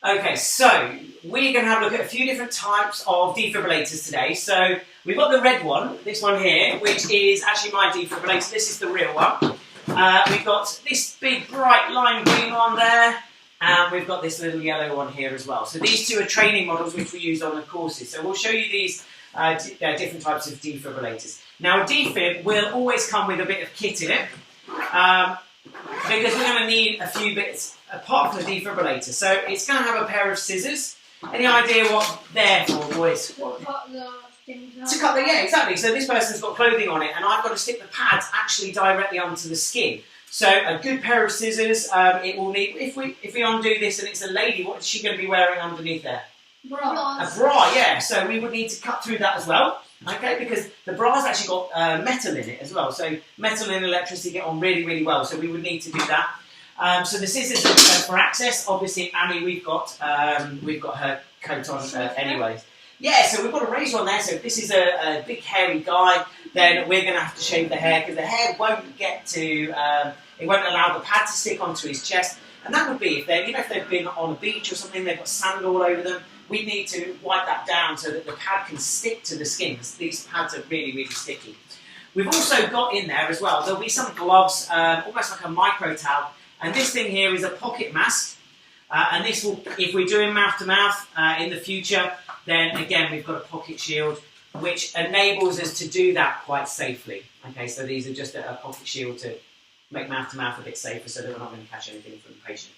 Okay, so we're going to have a look at a few different types of defibrillators today. So we've got the red one, this one here, which is actually my defibrillator. This is the real one. We've got this big bright lime green one there, and we've got this little yellow one here as well. So these two are training models which we use on the courses. So we'll show you these different types of defibrillators. Now a defib will always come with a bit of kit in it, because we're going to need a few bits apart from the defibrillator. So it's going to have a pair of scissors. Any idea what they're for, boys? To cut the, yeah, exactly. So this person's got clothing on it, and I've got to stick the pads actually directly onto the skin. So a good pair of scissors. It will need. If we undo this and it's a lady, what is she going to be wearing underneath there? Bra. A bra, yeah. So we would need to cut through that as well. Okay, because the bra's actually got metal in it as well. So metal and electricity get on really, really well. So we would need to do that. So the scissors are for access. Obviously, Annie, we've got her coat on anyways. Yeah, so we've got a razor on there. So if this is a big hairy guy, then we're going to have to shave the hair because the hair won't get to. It won't allow the pad to stick onto his chest. And that would be if they've been on a beach or something, they've got sand all over them. We need to wipe that down so that the pad can stick to the skin, because these pads are really, really sticky. We've also got in there as well, there'll be some gloves, almost like a micro towel, and this thing here is a pocket mask, and this will, if we're doing mouth-to-mouth in the future, then again we've got a pocket shield, which enables us to do that quite safely. Okay, so these are just a pocket shield to make mouth-to-mouth a bit safer so that we're not going to catch anything from the patient.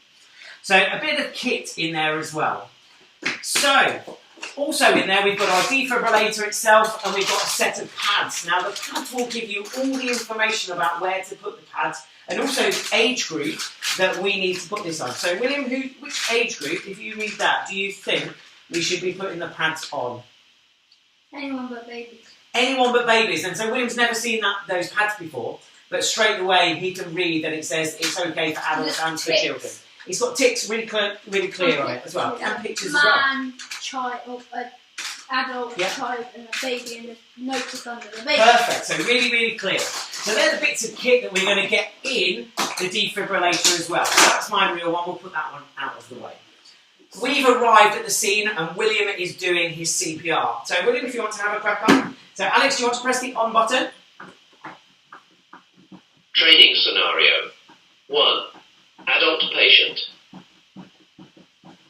So a bit of kit in there as well. So, also in there we've got our defibrillator itself, and we've got a set of pads. Now the pads will give you all the information about where to put the pads, and also the age group that we need to put this on. So William, which age group, if you read that, do you think we should be putting the pads on? Anyone but babies. Anyone but babies. And so William's never seen those pads before, but straight away he can read that it says it's okay for adults and for children. It's got ticks really clear on it as well, and pictures as well. Man, child, adult, child, and a baby, and the notebook under the baby. Perfect. So really, really clear. So they're the bits of kit that we're going to get in the defibrillator as well. So that's my real one. We'll put that one out of the way. We've arrived at the scene, and William is doing his CPR. So William, if you want to have a crack on. So Alex, do you want to press the on button? Training scenario 1. Adult patient.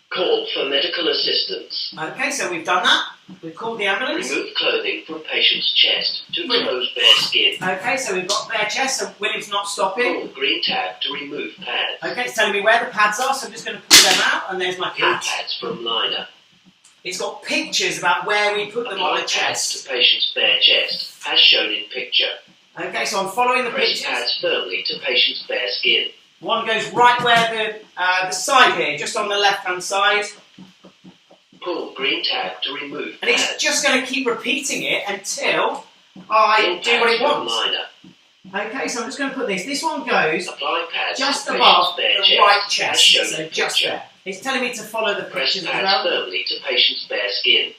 Call for medical assistance. Okay, so we've done that. We've called the ambulance. Remove clothing from patient's chest to expose bare skin. Okay, so we've got bare chest, so William's not stopping. Call green tab to remove pads. Okay, it's telling me where the pads are, so I'm just going to pull them out, and there's my Peel pads. pads from liner. It's got pictures about where we put them on the Apply chest. pads to patient's bare chest, as shown in picture. Okay, so I'm following the Press pictures. pads firmly to patient's bare skin. One goes right where the side here, just on the left-hand side. Pull green tab to remove And it's pads. just going to keep repeating it until I Peel do what it pads from wants. liner. Okay, so I'm just going to put this. This one goes Apply pads just to above the patient's bare right as chest, shown so in just picture. there. It's telling me to follow the Press pictures as pads well. firmly to patient's bare skin.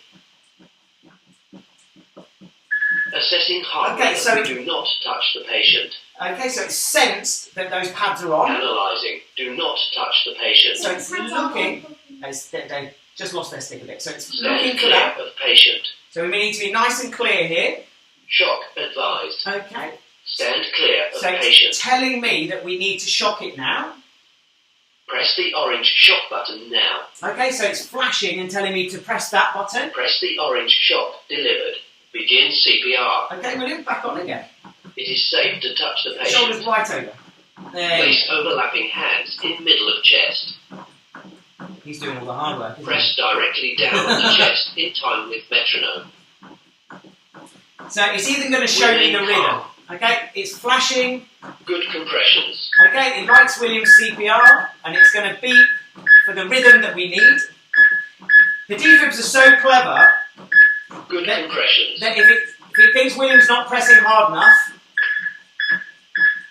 Assessing heart Okay, rate. so Do not touch the patient. Okay, so it's sensed that those pads are on. Analyzing. Do not touch the patient. So it's looking. They just lost their stick a bit. So it's Stand looking for clear that. of patient. So we need to be nice and clear here. Shock advised. Okay. Stand clear of So patient. it's telling me that we need to shock it now. Press the orange shock button now. Okay, so it's flashing and telling me to press that button. Press the orange shock delivered. Begin CPR. Okay, William, back on again. It is safe to touch the Shoulders patient. right over. There you Place overlapping hands in middle of chest. go. He's doing all the hard work, isn't Press directly down on the chest in time with metronome. he? So it's either going to show me the rhythm. Okay, it's flashing. Good compressions. Okay, it likes William's CPR, and it's going to beep for the rhythm that we need. The defibs are so clever Good that compressions. if it thinks William's not pressing hard enough,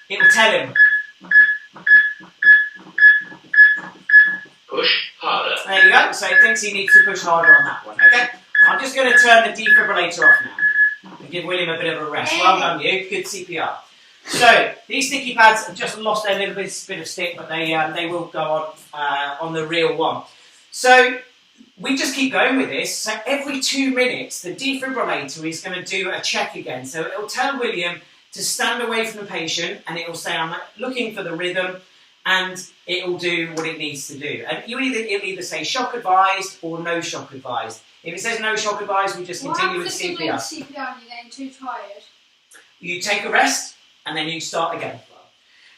it will tell him. Push harder. There you go, so it thinks he needs to push harder on that one. Okay, I'm just going to turn the defibrillator off now and give William a bit of a rest. Well done, you. Good CPR. So these sticky pads have just lost their little bit of stick, but they will go on the real one. So we just keep going with this. So every 2 minutes, the defibrillator is going to do a check again. So it'll tell William to stand away from the patient, and it'll say, I'm looking for the rhythm, and it'll do what it needs to do. And it'll either say shock advised or no shock advised. If it says no shock advised, we just continue with CPR. CPR and you're getting too tired? You take a rest, and then you start again.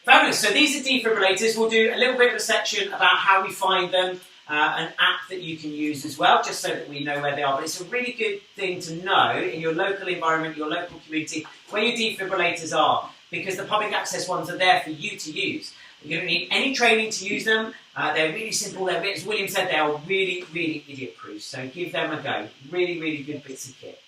Fabulous. So these are defibrillators. We'll do a little bit of a section about how we find them, an app that you can use as well, just so that we know where they are. But it's a really good thing to know in your local environment, your local community, where your defibrillators are, because the public access ones are there for you to use. You don't need any training to use them. They're really simple. As William said, they are really, really idiot-proof. So give them a go. Really, really good bits of kit.